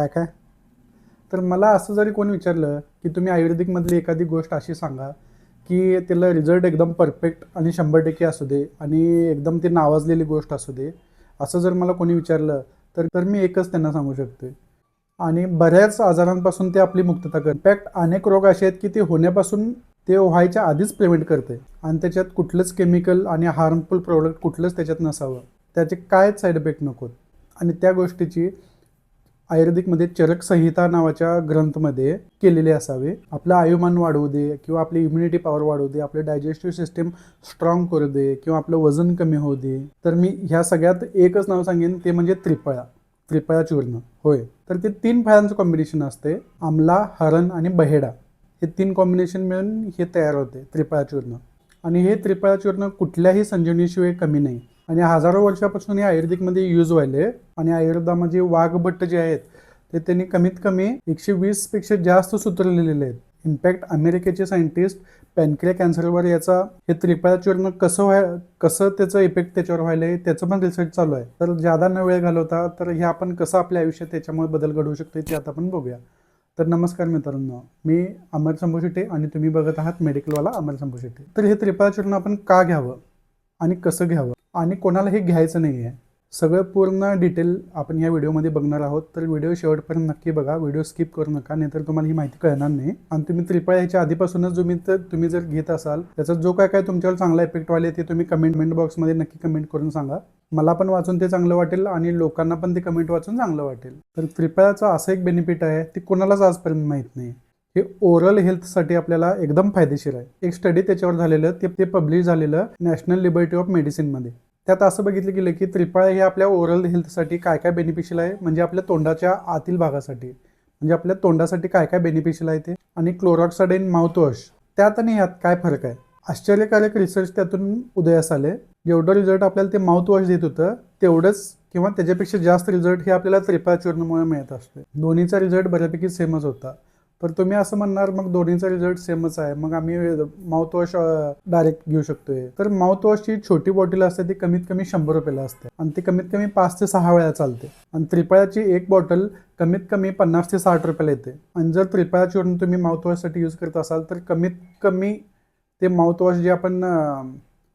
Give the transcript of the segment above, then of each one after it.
काय काय तर मला असं जरी कोणी विचारलं की तुम्ही आयुर्वेदिकमधली एखादी गोष्ट अशी सांगा की त्याला रिझल्ट एकदम परफेक्ट आणि 100% असू दे आणि एकदम ती नावाजलेली गोष्ट असू दे, असं जर मला कोणी विचारलं तर तर मी एकच त्यांना सांगू शकते. आणि बऱ्याच आजारांपासून ते आपली मुक्तता करते. इनफॅक्ट अनेक रोग असे आहेत की ते होण्यापासून ते व्हायच्या आधीच प्रिव्हेंट करते आणि त्याच्यात कुठलंच केमिकल आणि हार्मफुल प्रोडक्ट कुठलंच त्याच्यात नसावं. त्याचे कायच साईड इफेक्ट नकोत. आणि त्या गोष्टीची आयुर्वेदिकमध्ये चरक संहिता नावाच्या ग्रंथमध्ये केलेले असावे. आपलं आयुमान वाढवू दे किंवा आपली इम्युनिटी पॉवर वाढवू दे, आपलं डायजेस्टिव्ह सिस्टीम स्ट्रॉंग करू दे किंवा आपलं वजन कमी होऊ दे, तर मी ह्या सगळ्यात एकच नाव सांगेन, ते म्हणजे त्रिफळा. त्रिफळा चूर्ण. होय, तर ते 3 फळांचं कॉम्बिनेशन असते. आमला, हरण आणि बहेडा हे 3 कॉम्बिनेशन मिळून हे तयार होते त्रिफळा चूर्ण. आणि हे त्रिफळा चूर्ण कुठल्याही संजीवनीशिवाय कमी नाही आणि हजारो वर्षापासून हे आयुर्वेदिकमध्ये यूज व्हायले. आणि आयुर्वेदामध्ये वाघभट्ट जे आहेत ते त्यांनी कमीत कमी 120 पेक्षा जास्त सूत्र लिहिलेले आहेत. इनफॅक्ट अमेरिकेचे सायंटिस्ट पॅनक्रिया कॅन्सरवर याचा हे त्रिफळा चूर्ण कसं त्याचं इफेक्ट त्याच्यावर व्हायलंय त्याचं पण रिसर्च चालू आहे. तर ज्यादा न वेळ घालवता तर हे आपण कसं आपल्या आयुष्यात त्याच्यामुळे बदल घडवू शकतो ते आता आपण बघूया. तर नमस्कार मित्रांनो, मी अमर संभूशेट्टी आणि तुम्ही बघत आहात मेडिकलवाला अमर संभूशेट्टी. तर हे त्रिफळा चूर्ण आपण का घ्यावं आणि कसं घ्यावं आणि कोणाला हे घ्यायचं नाही आहे, सगळं पूर्ण डिटेल आपण या व्हिडिओमध्ये बघणार आहोत. तर व्हिडिओ शेवटपर्यंत नक्की बघा, व्हिडिओ स्किप करू नका, नाहीतर तुम्हाला ही माहिती कळणार नाही. आणि तुम्ही त्रिफळा ह्याच्या आधीपासूनच तुम्ही जर घेत असाल त्याचा जो काय तुमच्यावर चांगला इफेक्ट व्हायला ते तुम्ही कमेंट बॉक्समध्ये नक्की कमेंट करून सांगा. मला पण वाचून ते चांगलं वाटेल आणि लोकांना पण ते कमेंट वाचून चांगलं वाटेल. तर त्रिफळाचा असं एक बेनिफिट आहे ते कोणालाच आजपर्यंत माहीत नाही. हे ओरल हेल्थसाठी आपल्याला एकदम फायदेशीर आहे. एक स्टडी त्याच्यावर झालेलं ते पब्लिश झालेलं नॅशनल लिबर्टी ऑफ मेडिसिनमध्ये. त्यात असं बघितलं गेलं की त्रिफळा हे आपल्या ओरल हेल्थसाठी काय काय बेनिफिशियल आहे, म्हणजे आपल्या तोंडाच्या आतील भागासाठी, म्हणजे आपल्या तोंडासाठी काय काय बेनिफिशियल आहे ते. आणि क्लोरॉक्साडिन माउथवॉश, त्यात आणि ह्यात काय फरक आहे. आश्चर्यकारक रिसर्च त्यातून उदयास आले. जेवढं रिझल्ट आपल्याला ते माउथवॉश देत होतं तेवढंच किंवा त्याच्यापेक्षा जास्त रिझल्ट हे आपल्याला त्रिफळा चूर्णामुळे मिळत असते. दोन्हीचा रिझल्ट बऱ्यापैकी सेमच होता. तर तुम्ही असं म्हणणार मग दोन्हीचा रिझल्ट सेमच आहे, मग आम्ही माउथवॉश डायरेक्ट घेऊ शकतोय. तर माउथवॉशची छोटी बॉटल असते ती कमीत कमी 100 रुपयाला असते आणि ती कमीत कमी 5 ते 6 वेळा चालते. आणि त्रिफळाची एक बॉटल कमीत कमी 50 ते 60 रुपयाला येते. आणि जर त्रिफळा चूर्ण तुम्ही माउथवॉशसाठी यूज करत असाल तर कमीत कमी ते माउथवॉश जे आपण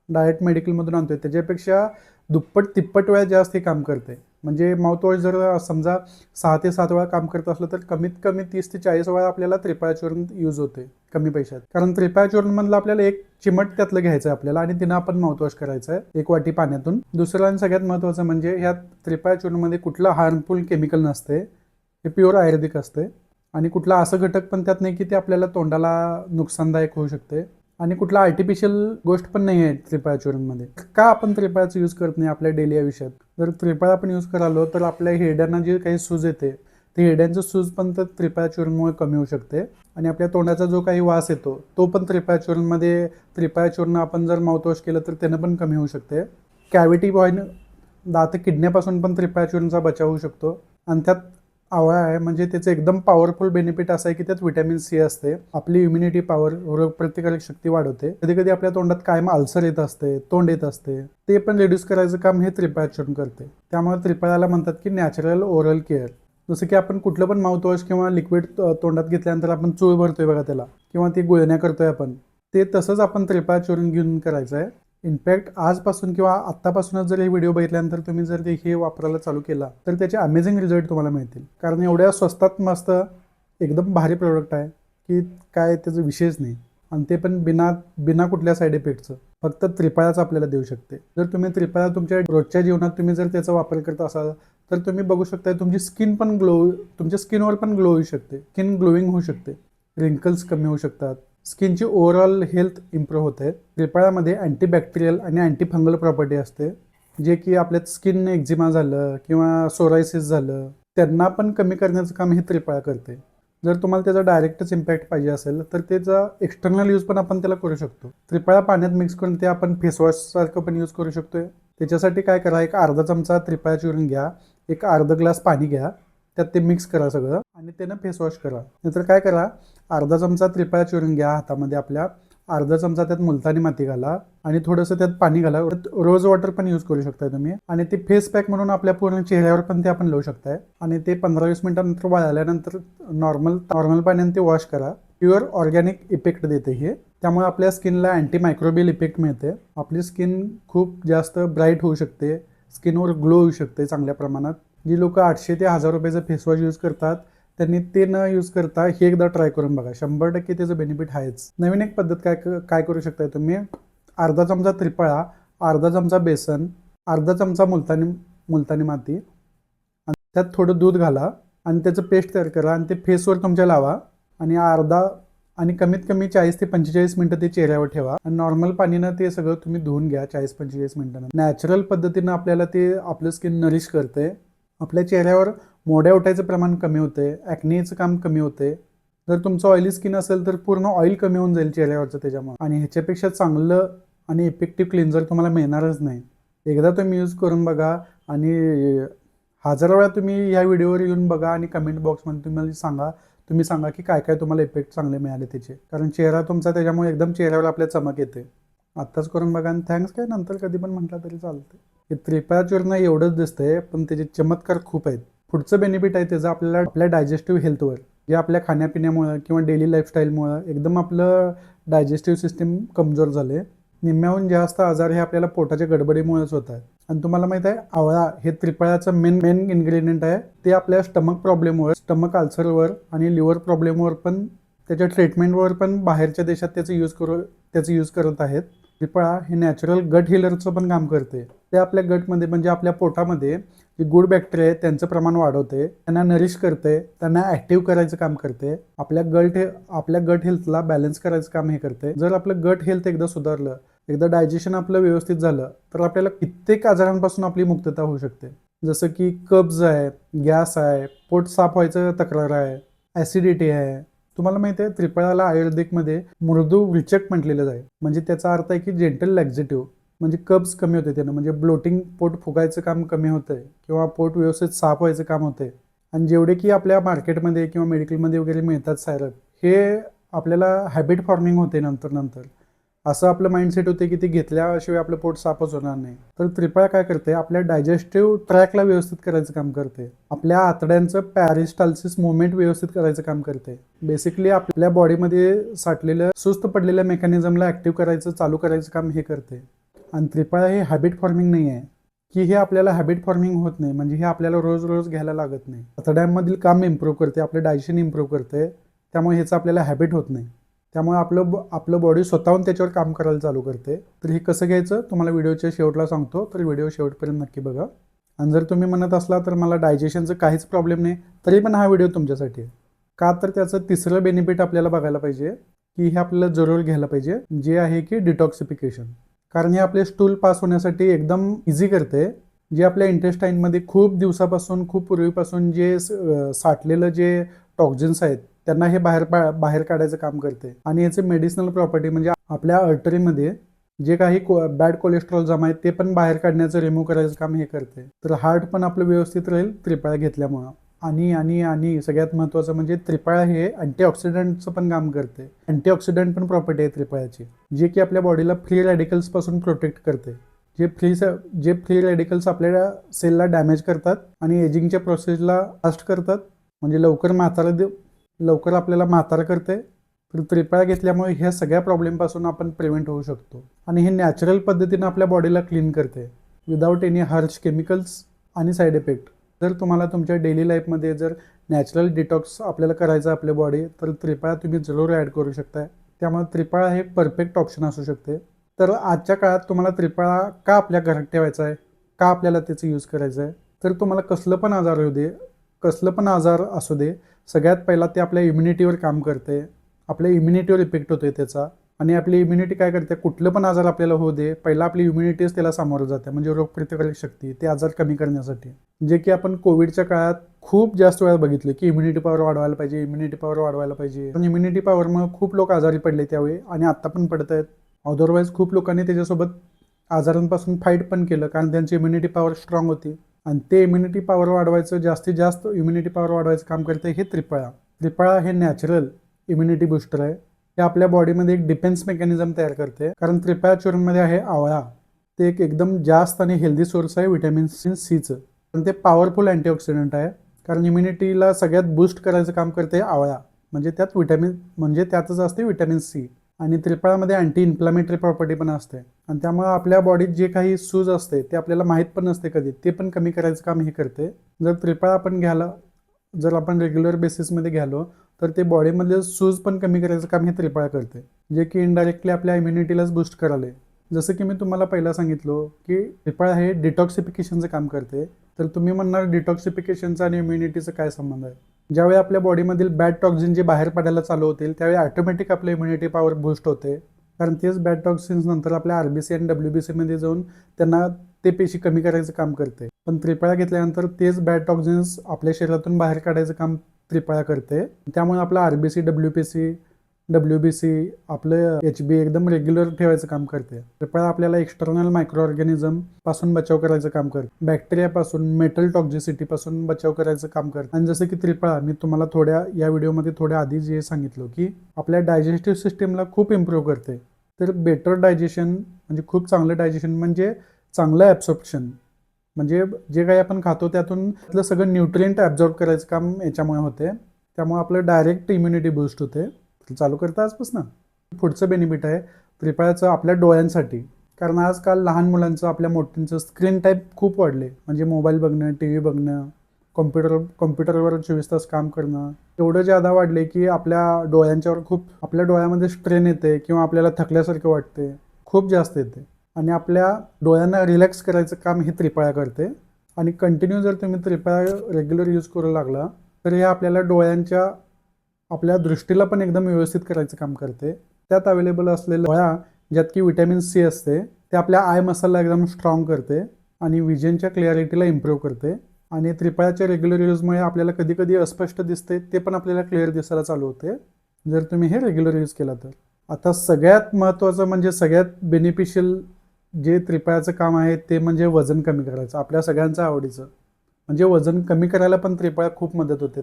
डायरेक्ट मेडिकलमधून आणतोय त्याच्यापेक्षा दुप्पट तिप्पट वेळा जास्त हे काम करते. म्हणजे माउथवॉश जर समजा 6 ते 7 वेळा काम करत असलं तर कमीत कमी 30 ते 40 वेळा आपल्याला त्रिफळा चूर्ण यूज होते कमी पैशात. कारण त्रिफळा चूर्णमधलं आपल्याला एक चिमट त्यातलं घ्यायचं आहे आपल्याला आणि तिनं आपण माउथवॉश करायचं आहे 1 वाटी पाण्यातून. दुसरं आणि सगळ्यात महत्त्वाचं म्हणजे ह्या त्रिफळा चूर्णमध्ये कुठलं हार्मफुल केमिकल नसते, हे प्युअर आयुर्वेदिक असते. आणि कुठला असं घटक पण त्यात नाही की ते आपल्याला तोंडाला नुकसानदायक होऊ शकते. आणि कुठला आर्टिफिशियल गोष्ट पण नाही आहे त्रिफळा चूर्णमध्ये. का आपण त्रिफळाचा यूज करत नाही आपल्या डेली आयुष्यात. जर त्रिफळा आपण यूज करालो तर आपल्या हिरड्यांना जे काही सूज येते ते हिरड्यांचं सूज पण तर त्रिफळा चूर्णमुळे कमी होऊ शकते. आणि आपल्या तोंडाचा जो काही वास येतो तो पण त्रिफळा चूर्ण आपण जर माउथवॉश केलं तर त्यानं पण कमी होऊ शकते. कॅव्हिटी दात किडण्यापासून पण त्रिफळा चूर्णचा बचाव होऊ शकतो. आणि त्यात आवळा आहे म्हणजे त्याचं एकदम पॉवरफुल बेनिफिट असं आहे की त्यात व्हिटॅमिन सी असते. आपली इम्युनिटी पॉवर, रोगप्रतिकारक शक्ती वाढवते. कधी कधी आपल्या तोंडात कायम अल्सर येत असते, तोंड येत असते, ते पण रिड्यूस करायचं काम हे त्रिफळा चूर्ण करते. त्यामुळे त्रिफळाला म्हणतात की नॅचरल ओरल केअर. जसं की आपण कुठलं पण माउथवॉश किंवा लिक्विड तोंडात घेतल्यानंतर आपण चूळ भरतोय बघा त्याला, किंवा ती गुळण्या करतोय आपण, ते तसंच आपण त्रिफळा चूर्ण घेऊन करायचं आहे. इनफॅक्ट आजपासून किंवा आत्तापासूनच जर हे व्हिडिओ बघितल्यानंतर तुम्ही जर हे वापरायला चालू केला तर त्याचे अमेझिंग रिझल्ट तुम्हाला मिळतील. कारण एवढ्या स्वस्तात मस्त एकदम भारी प्रोडक्ट आहे की काय त्याचं विषयच नाही. आणि ते पण बिना कुठल्या साईड इफेक्टचं फक्त त्रिफळाच आपल्याला देऊ शकते. जर तुम्ही त्रिफळा तुमच्या रोजच्या जीवनात तुम्ही जर त्याचा वापर करत असाल तर तुम्ही बघू शकता तुमची स्किन पण तुमच्या स्किनवर पण ग्लो होऊ शकते, स्किन ग्लोईंग होऊ शकते, रिंकल्स कमी होऊ शकतात, स्किनची ओव्हरऑल हेल्थ इम्प्रूव्ह होते. त्रिफळामध्ये अँटीबॅक्टेरियल आणि अँटीफंगल प्रॉपर्टी असते, जे की आपल्या स्किन एक्झिमा झालं किंवा सोरायसिस झालं त्यांना पण कमी करण्याचं काम हे त्रिफळा करते. जर तुम्हाला त्याचा डायरेक्टच इम्पॅक्ट पाहिजे असेल तर त्याचा एक्सटर्नल यूज पण आपण त्याला करू शकतो. त्रिफळा पाण्यात मिक्स करून ते आपण फेसवॉश सारखं पण यूज करू शकतोय. त्याच्यासाठी काय करा, एक अर्धा चमचा त्रिफळा चूर्ण घ्या, एक अर्धा ग्लास पाणी घ्या, त्यात ते मिक्स करा सगळं आणि त्यानं फेसवॉश करा. नंतर काय करा, अर्धा चमचा त्रिफळा चूर्ण घ्या हातामध्ये आपल्या अर्धा चमचा त्यात मुलतानी माती घाला आणि थोडंसं त्यात पाणी घाला. रोज वॉटर पण यूज करू शकताय तुम्ही आणि ते फेस पॅक म्हणून आपल्या पूर्ण चेहऱ्यावर पण ते आपण लावू शकताय आणि ते 15-20 मिनिटांनंतर वाळल्यानंतर नॉर्मल पाण्याने ते वॉश करा. प्युअर ऑर्गॅनिक इफेक्ट देते हे, त्यामुळे आपल्या स्किनला अँटी मायक्रोबियल इफेक्ट मिळते. आपली स्किन खूप जास्त ब्राईट होऊ शकते, स्किनवर ग्लो होऊ शकते चांगल्या प्रमाणात. जी लोक 800 ते 1000 रुपयाचं फेसवॉश यूज करतात त्यांनी ते न यूज करता हे एकदा ट्राय करून बघा. 100% त्याचं बेनिफिट आहेच. नवीन एक पद्धत काय करू शकताय तुम्ही, अर्धा चमचा त्रिफळा, अर्धा चमचा बेसन, अर्धा चमचा मुलतानी माती आणि त्यात थोडं दूध घाला आणि त्याचं पेस्ट तयार करा आणि ते फेसवर तुमच्या लावा आणि कमीत कमी 40 ते 45 मिनिटं ते चेहऱ्यावर ठेवा आणि नॉर्मल पाणीनं ते सगळं तुम्ही धुवून घ्या 40-45 मिनिटांना. नॅचरल पद्धतीनं आपल्याला ते आपलं स्किन नरिश करते. आपल्या चेहऱ्यावर मोड्या उठायचं प्रमाण कमी होते, ॲक्नेचं काम कमी होते. जर तुमचं ऑइली स्किन असेल तर पूर्ण ऑइल कमी होऊन जाईल चेहऱ्यावरचं त्याच्यामुळे आणि ह्याच्यापेक्षा चांगलं आणि इफेक्टिव्ह क्लिन्झर तुम्हाला मिळणारच नाही. एकदा तुम्ही यूज करून बघा आणि 1000 वेळा तुम्ही या व्हिडिओवर येऊन बघा आणि कमेंट बॉक्समध्ये तुम्ही सांगा की काय काय तुम्हाला इफेक्ट चांगले मिळाले त्याचे. कारण चेहरा तुमचा त्याच्यामुळे एकदम चेहऱ्यावर आपल्या चमक येते. आत्ताच करून बघा आणि थँक्स काय नंतर कधी पण म्हटलं तरी चालते. हे त्रिफळा चूर्ण एवढंच दिसतंय पण त्याचे चमत्कार खूप आहेत. पुढचं बेनिफिट आहे त्याचं आपल्या डायजेस्टिव्ह हेल्थवर, जे आपल्या खाण्यापिण्यामुळं किंवा डेली लाईफस्टाईलमुळं एकदम आपलं डायजेस्टिव्ह सिस्टीम कमजोर झाले. निम्म्याहून जास्त आजार हे आपल्याला पोटाच्या गडबडीमुळेच होतात. आणि तुम्हाला माहित आहे आवळा हे त्रिफळाचं मेन इन्ग्रेडियंट आहे. ते आपल्या स्टमक प्रॉब्लेमवर, स्टमक अल्सरवर आणि लिव्हर प्रॉब्लेमवर पण त्याच्या ट्रीटमेंटवर पण बाहेरच्या देशात त्याचं यूज करत आहेत. त्रिफळा हे नॅचरल गट हिलरचं पण काम करते. ते आपल्या गटमध्ये म्हणजे आपल्या पोटामध्ये जे गुड बॅक्टेरिया आहेत त्यांचं प्रमाण वाढवते, त्यांना नरिश करते, त्यांना ॲक्टिव्ह करायचं काम करते. आपल्या गट हेल्थला बॅलन्स करायचं काम हे करते. जर आपलं गट हेल्थ एकदा सुधारलं, एकदा डायजेशन आपलं व्यवस्थित झालं तर आपल्याला कित्येक आजारांपासून आपली मुक्तता होऊ शकते. जसं की कब्ज आहे, गॅस आहे, पोट साफ व्हायचं तक्रार आहे, ॲसिडिटी आहे. तुम्हाला माहिती आहे त्रिफळाला आयुर्वेदिकमध्ये मृदू विचक म्हटलेलं आहे. म्हणजे त्याचा अर्थ आहे की जेंटल लॅक्झेटिव्ह, म्हणजे कब्ज कमी होते त्यानं, म्हणजे ब्लोटिंग, पोट फुगायचं काम कमी होतंय किंवा पोट व्यवस्थित साफ व्हायचं काम होते. आणि जेवढे की आपल्या मार्केटमध्ये किंवा मेडिकलमध्ये वगैरे मिळतात सायरप, हे आपल्याला हॅबिट फॉर्मिंग होते नंतर असं आपलं माइंडसेट होते की ते घेतल्याशिवाय आपलं पोट साफच होणार नाही. तर त्रिफळा काय करते, आपल्या डायजेस्टिव्ह ट्रॅकला व्यवस्थित करायचं काम करते. आपल्या आतड्यांचं पॅरिस्टाल्सिस मुवमेंट व्यवस्थित करायचं काम करते. बेसिकली आपल्या बॉडीमध्ये साठलेलं सुस्त पडलेल्या मेकॅनिझमला ॲक्टिव्ह करायचं, चालू करायचं काम हे करते. आणि त्रिफळा हे हॅबिट फॉर्मिंग नाही आहे की हे आपल्याला हॅबिट फॉर्मिंग होत नाही, म्हणजे हे आपल्याला रोज घ्यायला लागत नाही. आतड्यांमधील काम इम्प्रूव्ह करते, आपलं डायजेशन इम्प्रूव्ह करते, त्यामुळे ह्याचं आपल्याला हॅबिट होत नाही. त्यामुळे आपलं बॉडी स्वतःहून त्याच्यावर काम करायला चालू करते. तर हे कसं घ्यायचं तुम्हाला व्हिडिओच्या शेवटला सांगतो, तर व्हिडिओ शेवटपर्यंत नक्की बघा. आणि जर तुम्ही म्हणत असला तर मला डायजेशनचं काहीच प्रॉब्लेम नाही, तरी पण हा व्हिडिओ तुमच्यासाठी आहे. का तर त्याचं तिसरं बेनिफिट आपल्याला बघायला पाहिजे की हे आपल्याला जरूर घ्यायला पाहिजे, जे आहे की डिटॉक्सिफिकेशन. कारण हे आपले स्टूल पास होण्यासाठी एकदम इझी करते. जे आपल्या इंटेस्टाईनमध्ये खूप दिवसापासून, खूप पूर्वीपासून जे साठलेलं जे टॉक्झिन्स आहेत त्यांना हे बाहेर काढायचं काम करते. आणि याचे मेडिसिनल प्रॉपर्टी म्हणजे आपल्या आर्टरीमध्ये जे काही बॅड कोलेस्ट्रॉल जमा आहेत ते पण बाहेर काढण्याचं, रिमूव्ह करायचं काम हे करते. तर हार्ट पण आपलं व्यवस्थित राहील त्रिफळा घेतल्यामुळं. आणि सगळ्यात महत्त्वाचं म्हणजे त्रिफळा हे अँटीऑक्सिडंटचं पण काम करते. अँटीऑक्सिडंट पण प्रॉपर्टी आहे त्रिफळाची, जे की आपल्या बॉडीला फ्री रॅडिकल्सपासून प्रोटेक्ट करते. जे फ्री रॅडिकल्स आपल्या सेलला डॅमेज करतात आणि एजिंगच्या प्रोसेसला फास्ट करतात, म्हणजे लवकर आपल्याला म्हातारं करते. तर त्रिफळा घेतल्यामुळे ह्या सगळ्या प्रॉब्लेमपासून आपण प्रिव्हेंट होऊ शकतो. आणि हे नॅचरल पद्धतीनं आपल्या बॉडीला क्लीन करते विदाऊट एनी हार्श केमिकल्स आणि साईड इफेक्ट. जर तुम्हाला तुमच्या डेली लाईफमध्ये जर नॅचरल डिटॉक्स आपल्याला करायचं आपल्या बॉडी, तर त्रिफळा तुम्ही जरूर ॲड करू शकताय. त्यामुळे त्रिफळा हे परफेक्ट ऑप्शन असू शकते. तर आजच्या काळात तुम्हाला त्रिफळा का आपल्या घरात ठेवायचा आहे, का आपल्याला त्याचं यूज करायचं आहे, तर तुम्हाला कसलं पण आजार असू दे, सगळ्यात पहिला ते आपल्या इम्युनिटीवर काम करते. आपल्या इम्युनिटीवर इफेक्ट होतोय त्याचा. आणि आपली इम्युनिटी काय करते, कुठलं पण आजार आपल्याला होऊ दे, पहिला आपली इम्युनिटीच त्याला सामोरं जाते, म्हणजे रोगप्रतिकारक शक्ती, ते आजार कमी करण्यासाठी. जे की आपण कोविडच्या काळात खूप जास्त वेळा बघितले की इम्युनिटी पॉवर वाढवायला पाहिजे. पण इम्युनिटी पॉवरमुळे खूप लोक आजारी पडले त्यावेळी आणि आत्ता पण पडत आहेत. अदरवाईज खूप लोकांनी त्याच्यासोबत आजारांपासून फाईट पण केलं, कारण त्यांची इम्युनिटी पॉवर स्ट्रॉंग होती. आणि ते इम्युनिटी पॉवर वाढवायचं, जास्तीत जास्त इम्युनिटी पॉवर वाढवायचं काम करते हे त्रिफळा. त्रिफळा हे नॅचरल इम्युनिटी बूस्टर आहे. हे आपल्या बॉडीमध्ये एक डिफेन्स मेकॅनिझम तयार करते. कारण त्रिफळा चूर्णमध्ये आहे आवळा. ते एक एकदम जास्त आणि हेल्दी सोर्स आहे व्हिटॅमिन सीचं. पण ते पॉवरफुल अँटीऑक्सिडंट आहे. कारण इम्युनिटीला सगळ्यात बूस्ट करायचं काम करते आवळा. म्हणजे त्यातच असते व्हिटॅमिन सी. आणि त्रिफळामध्ये अँटी इन्फ्लामेटरी प्रॉपर्टी पण असते. आणि त्यामुळे आपल्या बॉडीत जे काही सूज असते ते आपल्याला माहीत पण नसते कधी, ते पण कमी करायचं काम हे करते. जर आपण रेग्युलर बेसिसमध्ये घ्यालो तर ते बॉडीमधले सूज पण कमी करायचं काम हे त्रिफळा करते. जे की इनडायरेक्टली आपल्या इम्युनिटीलाच बूस्ट करायला. जसं की मी तुम्हाला पहिला सांगितलं की त्रिफळा हे डिटॉक्सिफिकेशनचं काम करते. तर तुम्ही म्हणणार डिटॉक्सिफिकेशनचा आणि इम्युनिटीचा काय संबंध आहे? ज्यावेळी आपल्या बॉडीमधील बॅड टॉक्झिन जे बाहेर पडायला चालू होतील त्यावेळी ऑटोमॅटिक आपलं इम्युनिटी पॉवर बूस्ट होते. कारण तेच बॅड टॉक्झिन्स नंतर आपल्या आरबीसी आणि डब्ल्यूबीसीमध्ये जाऊन त्यांना ते पेशी कमी करायचं काम करते. पण त्रिफळा घेतल्यानंतर तेच बॅड टॉक्झिन्स आपल्या शरीरातून बाहेर काढायचं काम त्रिफळा करते. त्यामुळे आपलं आरबीसी, डब्ल्यूबीसी, आपलं HB एकदम रेग्युलर ठेवायचं काम करते. त्रिफळा आपल्याला एक्सटर्नल मायक्रो ऑर्गॅनिझम पासून बचाव करायचं काम करते. बॅक्टेरियापासून, मेटल टॉक्झिसिटी पासून बचाव करायचं काम करते. आणि जसं की त्रिफळा मी तुम्हाला या व्हिडिओमध्ये थोड्या आधी जे सांगितलं की आपल्या डायजेस्टिव्ह सिस्टीमला खूप इम्प्रूव्ह करते. तर बेटर डायजेशन म्हणजे खूप चांगलं डायजेशन म्हणजे चांगलं ॲब्सॉर्प्शन. म्हणजे जे काही आपण खातो त्यातून आपलं सगळं न्यूट्रिएंट ॲब्झॉर्ब करायचं काम याच्यामुळे होते. त्यामुळे आपलं डायरेक्ट इम्युनिटी बूस्ट होते. चालू करता आजपासून. पुढचं बेनिफिट आहे त्रिफळाचं आपल्या डोळ्यांसाठी. कारण आजकाल लहान मुलांचं, आपल्या मोठ्यांचं स्क्रीन टाईप खूप वाढले. म्हणजे मोबाईल बघणं, TV बघणं, कॉम्प्युटरवर 24 तास काम करणं एवढं जादा वाढले की आपल्या डोळ्यामध्ये स्ट्रेन येते किंवा आपल्याला थकल्यासारखं वाटते, खूप जास्त येते. आणि आपल्या डोळ्यांना रिलॅक्स करायचं काम हे त्रिफळा करते. आणि कंटिन्यू जर तुम्ही त्रिफळा रेग्युलर यूज करू लागला तर हे आपल्या आपल्या दृष्टीला पण एकदम व्यवस्थित करायचं काम करते. त्यात अवेलेबल असलेलं फळा ज्यात की व्हिटॅमिन सी असते ते आपल्या आय मसलला एकदम स्ट्रॉंग करते आणि विजनच्या क्लिअरिटीला इम्प्रूव्ह करते. आणि त्रिफळाच्या रेग्युलर यूजमुळे आपल्याला कधी कधी अस्पष्ट दिसते ते पण आपल्याला क्लिअर दिसायला चालू होते जर तुम्ही हे रेग्युलर यूज केला तर. आता सगळ्यात महत्त्वाचं म्हणजे सगळ्यात बेनिफिशियल जे त्रिफळाचं काम आहे ते म्हणजे वजन कमी करायचं. आपल्या सगळ्यांचं आवडीचं म्हणजे वजन कमी करायला पण त्रिफळा खूप मदत होते.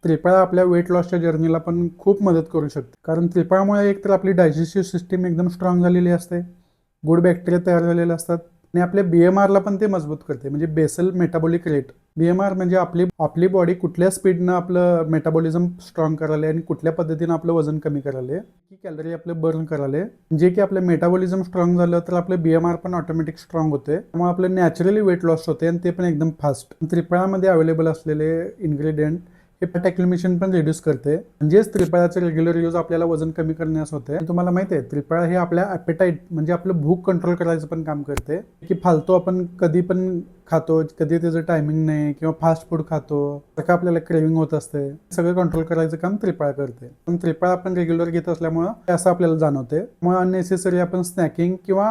त्रिफळा आपल्या वेट लॉसच्या जर्नीला पण खूप मदत करू शकते. कारण त्रिफळामुळे एकतर आपली डायजेस्टिव्ह सिस्टीम एकदम स्ट्रॉंग झालेली असते, गुड बॅक्टेरिया तयार झालेले असतात आणि आपल्या BMRला पण ते मजबूत करते. म्हणजे बेसल मेटाबॉलिक रेट. BMR म्हणजे आपली बॉडी कुठल्या स्पीडनं आपलं मेटाबॉलिझम स्ट्रॉंग करायला आणि कुठल्या पद्धतीनं आपलं वजन कमी करायला, की कॅलरी आपलं बर्न करायला. जे की आपलं मेटाबॉलिझम स्ट्रॉंग झालं तर आपलं BMR पण ऑटोमॅटिक स्ट्रॉंग होते. त्यामुळे आपलं नॅचरली वेट लॉस होते आणि ते पण एकदम फास्ट. त्रिफळामध्ये अवेलेबल असलेले इन्ग्रेडियंट हे फॅट ॲक्युमुलेशन पण रिड्यूस करते. म्हणजेच त्रिफळाचे रेग्युलर यूज आपल्याला वजन कमी करण्यास होते. तुम्हाला माहिती आहे त्रिफळा हे आपल्या ॲपेटाईट म्हणजे आपलं भूक कंट्रोल करायचं पण काम करते. की फालतू आपण कधी पण खातो, कधी त्याचं टायमिंग नाही किंवा फास्ट फूड खातो, सारखं आपल्याला क्रेविंग होत असते, सगळं कंट्रोल करायचं काम त्रिफळा करते. पण त्रिफळा आपण रेग्युलर घेत असल्यामुळं असं आपल्याला जाणवते. मग अननेसेसरी आपण स्नॅकिंग किंवा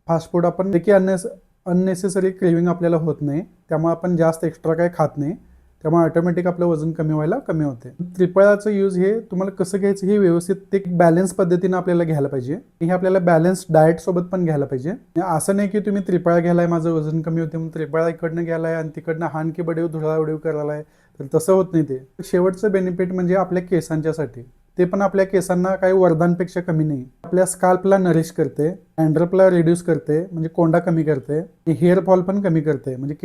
फास्ट फूड आपण देखील अननेसेसरी क्रेविंग आपल्याला होत नाही. त्यामुळे आपण जास्त एक्स्ट्रा काय खात नाही. त्यामुळे ऑटोमॅटिक आपलं वजन कमी व्हायला कमी होते. त्रिफळाचं यूज हे तुम्हाला कसं घ्यायचं हे व्यवस्थित एक बॅलन्स पद्धतीनं आपल्याला घ्यायला पाहिजे. हे आपल्याला बॅलन्स डाएट सोबत पण घ्यायला पाहिजे. असं नाही की तुम्ही त्रिफळा घ्यायलाय माझं वजन कमी होते म्हणून त्रिफळा इकडनं घ्यायलाय आणि तिकडनं हान की बडेव धुळा उडीव करायलाय, तर तसं होत नाही. ते शेवटचं बेनिफिट म्हणजे आपल्या केसांच्यासाठी. ते पण आपल्या केसांना काही वरदानपेक्षा कमी नाही. आपल्या स्काल्पला नरिश करते, डॅन्ड्रफला रिड्यूस करते म्हणजे कोंडा कमी करते, हेअर फॉल पण कमी करते म्हणजे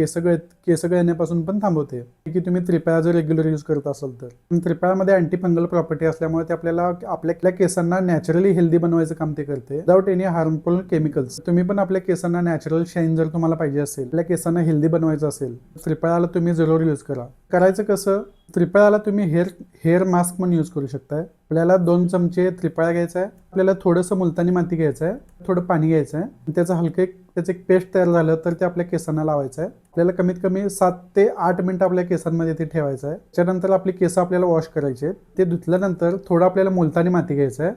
केस गळण्यापासून पण थांबवते. की तुम्ही त्रिफळा जर रेग्युलर यूज करत असाल तर. त्रिफळामध्ये अँटीफंगल प्रॉपर्टी असल्यामुळे ते आपल्या केसांना नॅचरली हेल्दी बनवायचं काम ते करते विदाउट एनी हार्मफुल केमिकल्स. तुम्ही पण आपल्या केसांना नॅचरल शाईन जर तुम्हाला पाहिजे असेल, आपल्या केसांना हेल्दी बनवायचं असेल, त्रिफळाला तुम्ही जरूर यूज करा. करायचं कसं, त्रिफळाला तुम्ही हेअर मास्क म्हणून यूज करू शकताय. आपल्याला 2 चमचे त्रिफळा घ्यायचा आहे, आपल्याला थोडंसं मुलतानी माती घ्यायचं आहे, थोडं पाणी घ्यायचं आहे, त्याचं एक पेस्ट तयार झालं तर ते आपल्या केसांना लावायचं आहे. आपल्याला कमीत कमी 7 ते 8 मिनिटं आपल्या केसांमध्ये ते ठेवायचं आहे. त्याच्यानंतर आपली केस आपल्याला वॉश करायचे. ते धुतल्यानंतर थोडं आपल्याला मुलतानी माती घ्यायचं आहे.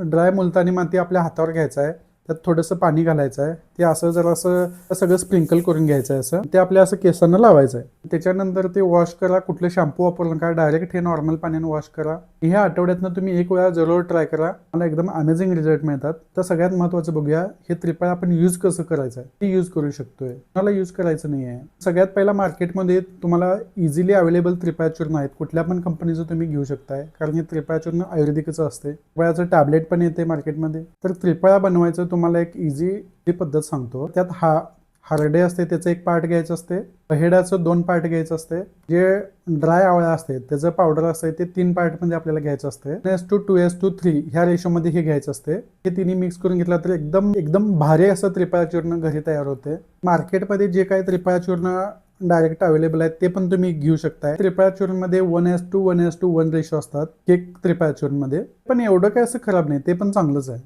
ड्राय मुलतानी माती आपल्या हातावर घ्यायचं आहे. त्यात थोडंसं पाणी घालायचं आहे. ते असं सगळं स्प्रिंकल करून घ्यायचं आहे. असं ते आपल्या असं केसांना लावायचं आहे. त्याच्यानंतर ते वॉश करा. कुठलं शॅम्पू वापरू नका, डायरेक्ट हे नॉर्मल पाण्याने वॉश करा. ह्या आठवड्यातनं तुम्ही एक वेळा जरूर ट्राय करा, मला एकदम अमेझिंग रिझल्ट मिळतात. तर सगळ्यात महत्त्वाचं बघूया, हे त्रिफळ आपण यूज कसं करायचं आहे, ते यूज करू शकतोय, मला यूज करायचं नाही आहे. सगळ्यात पहिला मार्केटमध्ये तुम्हाला इझिली अवेलेबल त्रिफळ चूर्ण आहेत, कुठल्या पण कंपनीचं तुम्ही घेऊ शकताय, कारण हे त्रिफळ चूर्ण आयुर्वेदिकचं असते. त्रिफळाचं टॅबलेट पण येते मार्केटमध्ये. तर त्रिफळा बनवायचं तुम्हाला एक इझी पद्धत सांगतो. त्यात हरडे असते त्याचं एक पार्ट घ्यायचं असते, बहेडाचं 2 पार्ट घ्यायचं असते, जे ड्राय आवळा असते त्याचं पावडर असते ते 3 पार्टमध्ये आपल्याला घ्यायचं असते. 1:2:3 ह्या रेशोमध्ये हे घ्यायचं असते. हे तिन्ही मिक्स करून घेतलं तर एकदम एकदम भारी असं त्रिफळा चूर्ण घरी तयार होते. मार्केटमध्ये जे काही त्रिफळा चूर्ण डायरेक्ट अवेलेबल आहेत ते पण तुम्ही घेऊ शकताय. त्रिफळा चूर्णमध्ये 1:1:1 रेशो असतात केक त्रिफळा चूर्णमध्ये, पण एवढं काय असं खराब नाही, ते पण चांगलंच आहे,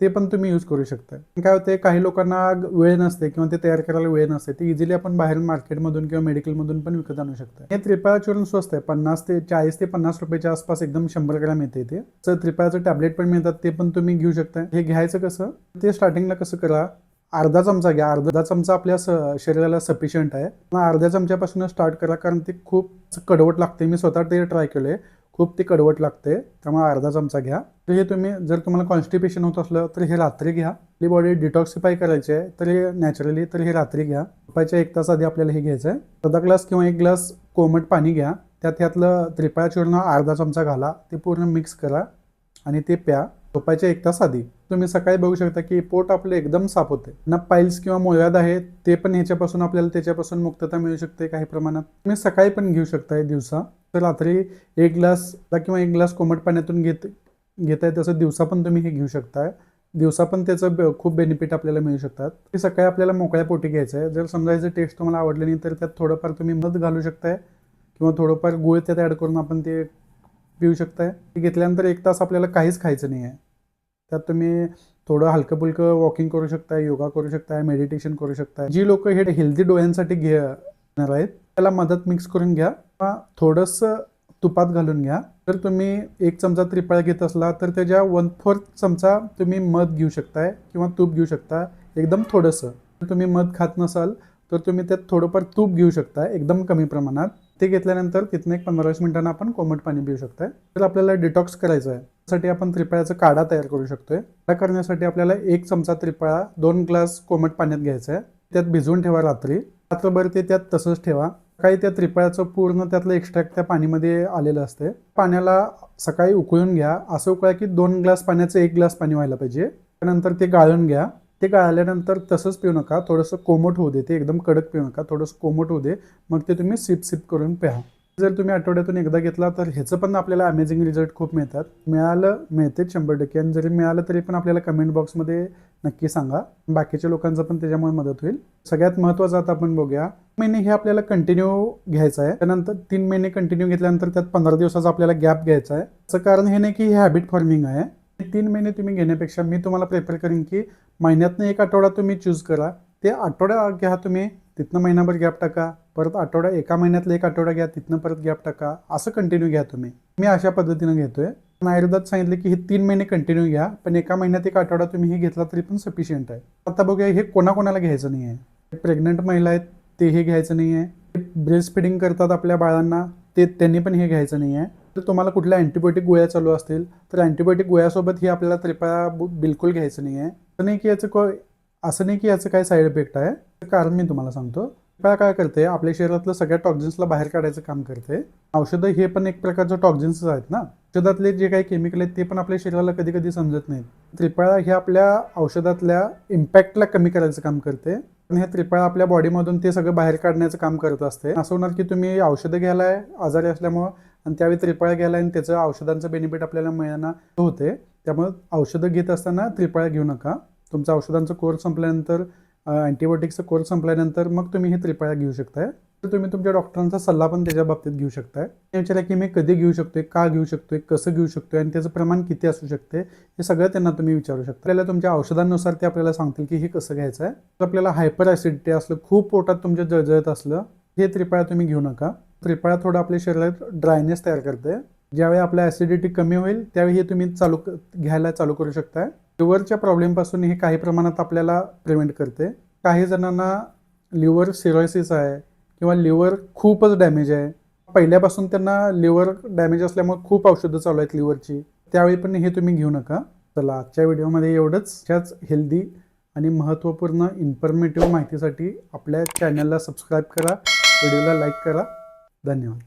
ते पण तुम्ही यूज करू शकता. काय होते, काही लोकांना वेळ नसते किंवा ते तयार करायला वेळ नसते, ते इझिली आपण बाहेर मार्केटमधून किंवा मेडिकलमधून पण विकत आणू शकता. हे त्रिफळा चूर्ण स्वस्त आहे, 40 ते 50 रुपयाच्या आसपास एकदम 100 ग्रॅम येते. ते त्रिफळाचं टॅबलेट पण मिळतात, ते पण तुम्ही घेऊ शकता. हे घ्यायचं कसं, ते स्टार्टिंगला कसं करा, अर्धा चमचा घ्या. अर्धा चमचा आपल्या शरीराला सफिशियंट आहे. अर्ध्या चमच्यापासून स्टार्ट करा, कारण ते खूप कडवट लागते. मी स्वतः ते ट्राय केले, खूप ते कडवट लागते, त्यामुळे अर्धा चमचा घ्या. तर हे तुम्ही जर तुम्हाला कॉन्स्टिपेशन होत असलं तर हे रात्री घ्या. आपली बॉडी डिटॉक्सिफाय करायची आहे तर हे नॅचरली, तर हे रात्री घ्या. झोपायच्या 1 तास आधी आपल्याला हे घ्यायचं आहे. अर्धा ग्लास किंवा 1 ग्लास कोमट पाणी घ्या, त्यात ह्यातलं त्रिफळा चूर्ण अर्धा चमचा घाला, ते पूर्ण मिक्स करा आणि ते प्या झोपायच्या 1 तास आधी. तुम्ही सकाळी बघू शकता की पोट आपलं एकदम साफ होते. ना पाईल्स किंवा मुळव्याध आहेत ते पण ह्याच्यापासून आपल्याला त्याच्यापासून मुक्तता मिळू शकते काही प्रमाणात. तुम्ही सकाळी पण घेऊ शकताय दिवसा, तर रात्री 1 ग्लास किंवा 1 ग्लास कोमट पाण्यातून घेताय तसं दिवसा पण तुम्ही हे घेऊ शकताय. दिवसा पण त्याचं खूप बेनिफिट आपल्याला मिळू शकतात. ते सकाळी आपल्याला मोकळ्या पोटी घ्यायचं आहे. जर समजा याचं टेस्ट तुम्हाला आवडलं नाही तर त्यात थोडंफार तुम्ही मध घालू शकताय किंवा थोडंफार गुळ त्यात ॲड करून आपण ते पिऊ शकताय. ते घेतल्यानंतर 1 तास आपल्याला काहीच खायचं नाही आहे. त्यात तुम्ही थोडं हलकं फुलकं वॉकिंग करू शकताय, योगा करू शकताय, मेडिटेशन करू शकताय. जी लोक हे हेल्दी डोळ्यांसाठी घेणार आहेत त्याला मधात मिक्स करून घ्या किंवा थोडंसं तुपात घालून घ्या. जर तुम्ही 1 चमचा त्रिफळा घेत असला तर त्याच्या 1/4 चमचा तुम्ही मध घेऊ शकताय किंवा तूप घेऊ शकता, एकदम थोडंसं. जर तुम्ही मध खात नसाल तर तुम्ही त्यात थोडंफार तूप घेऊ शकता, एकदम कमी प्रमाणात. ते घेतल्यानंतर तिथनं एक 15-20 मिनिटांना आपण कोमट पाणी पिऊ शकताय. तर आपल्याला डिटॉक्स करायचं आहे, त्यासाठी आपण त्रिफळाचा काढा तयार करू शकतोय. काढा करण्यासाठी आपल्याला 1 चमचा त्रिफळा 2 ग्लास कोमट पाण्यात घ्यायचं आहे, त्यात भिजवून ठेवा रात्रभर. ते त्यात तसंच ठेवा. काही त्या त्रिफळाचं पूर्ण त्यातलं एक्स्ट्रॅक्ट त्या पाणीमध्ये आलेलं असते. पाण्याला सकाळी उकळून घ्या. असं उकळा की 2 ग्लास पाण्याचं 1 ग्लास पाणी व्हायला पाहिजे. त्यानंतर ते गाळून घ्या. ते गाळल्यानंतर तसंच पिऊ नका, थोडंसं कोमट होऊ दे. ते एकदम कडक पिऊ नका, थोडंसं कोमट होऊ दे, मग ते तुम्ही सिप करून प्या. जर तुम्ही आठवड्यातून एकदा घेतला तर ह्याचं पण आपल्याला अमेझिंग रिझल्ट खूप मिळतात. मिळते 100%. आणि जरी मिळालं तरी पण आपल्याला कमेंट बॉक्समध्ये नक्की सांगा, बाकीच्या लोकांचं पण त्याच्यामुळे मदत होईल. सगळ्यात महत्त्वाचं आता आपण बघूया, 3 महिने हे आपल्याला कंटिन्यू घ्यायचं आहे. त्यानंतर 3 महिने कंटिन्यू घेतल्यानंतर त्यात 15 दिवसाचा आपल्याला गॅप घ्यायचा आहे. असं कारण हे नाही की हे हॅबिट फॉर्मिंग आहे. 3 महिने तुम्ही घेण्यापेक्षा मी तुम्हाला प्रेफर करेन की महिन्यातनं 1 आठवडा तुम्ही चूज करा. ते आठवडा घ्या तुम्ही, तिथनं महिनाभर गॅप टाका, परत आठवडा, एका महिन्यातला 1 आठवडा घ्या, तिथनं परत गॅप टाका, असं कंटिन्यू घ्या तुम्ही. मी अशा पद्धतीनं घेतोय. आयुर्वेदात सांगितले की हे 3 महिने कंटिन्यू घ्या, पण एका महिन्यात 1 आठवडा तुम्ही हे घेतला तरी पण सफिशियंट आहे. आता बघूया, हे कोणाकोणाला घ्यायचं नाही आहे. प्रेग्नंट महिला आहेत ते हे घ्यायचं नाही आहे. ब्रेस्ट फिडिंग करतात आपल्या बाळांना, त्यांनी पण हे घ्यायचं नाही आहे. तर तुम्हाला कुठल्या अँटीबायोटिक गोळ्या चालू असतील तर अँटीबायोटिक गोळ्यासोबत हे आपल्याला त्रिफळा बिलकुल घ्यायचं नाही आहे. असं नाही की याचं काय साईड इफेक्ट आहे. कारण मी तुम्हाला सांगतो. त्रिफळा काय करते, आपल्या शरीरातलं सगळ्या टॉक्झिन्सला बाहेर काढायचं काम करते. औषधं हे पण एक प्रकारचं टॉक्झिन्स आहेत ना. औषधातले जे काही केमिकल आहेत ते पण आपल्या शरीराला कधी कधी समजत नाहीत. त्रिफळा हे आपल्या औषधातल्या इम्पॅक्टला कमी करायचं काम करते. आणि हे त्रिफळा आपल्या बॉडीमधून ते सगळं बाहेर काढण्याचं काम करत असते. असं होणार की तुम्ही औषधं घ्यायलाय आजारी असल्यामुळं आणि त्यावेळी त्रिफळा घ्यायलाय आणि त्याचं औषधांचं बेनिफिट आपल्याला मिळणं होते. त्यामुळे औषधं घेत असताना त्रिफळा घेऊ नका. तुमचं औषधांचं कोर्स संपल्यानंतर, अँटीबायोटिक्सचं कोर्स संपल्यानंतर मग तुम्ही हे त्रिफळा घेऊ शकताय. तर तुम्ही तुमच्या डॉक्टरांचा सल्ला पण त्याच्या बाबतीत घेऊ शकताय. विचारा की मी कधी घेऊ शकतोय, का घेऊ शकतोय, कसं घेऊ शकतोय आणि त्याचं प्रमाण किती असू शकते, हे सगळं त्यांना तुम्ही विचारू शकता. आपल्याला तुमच्या औषधांनुसार ते आपल्याला सांगतील की हे कसं घ्यायचं आहे. तर आपल्याला हायपर ॲसिडिटी असलं, खूप पोटात तुमच्या जळजळत असलं, हे त्रिफळा तुम्ही घेऊ नका. त्रिफळा थोडं आपल्या शरीरात ड्रायनेस तयार करते. ज्यावेळी आपल्या ॲसिडिटी कमी होईल त्यावेळी हे तुम्ही घ्यायला चालू करू शकताय. लिव्हरच्या प्रॉब्लेमपासून हे काही प्रमाणात आपल्याला प्रिव्हेंट करते. काही जणांना लिव्हर सिरोसिस आहे किंवा लिव्हर खूपच डॅमेज आहे, पहिल्यापासून त्यांना लिव्हर डॅमेज असल्यामुळे खूप औषधं चालू आहेत लिव्हरची, त्यावेळी पण हे तुम्ही घेऊ नका. चला, आजच्या व्हिडिओमध्ये एवढंच. त्याच हेल्दी आणि महत्त्वपूर्ण इन्फॉर्मेटिव्ह माहितीसाठी आपल्या चॅनलला सबस्क्राईब करा, व्हिडिओला लाईक करा. धन्यवाद.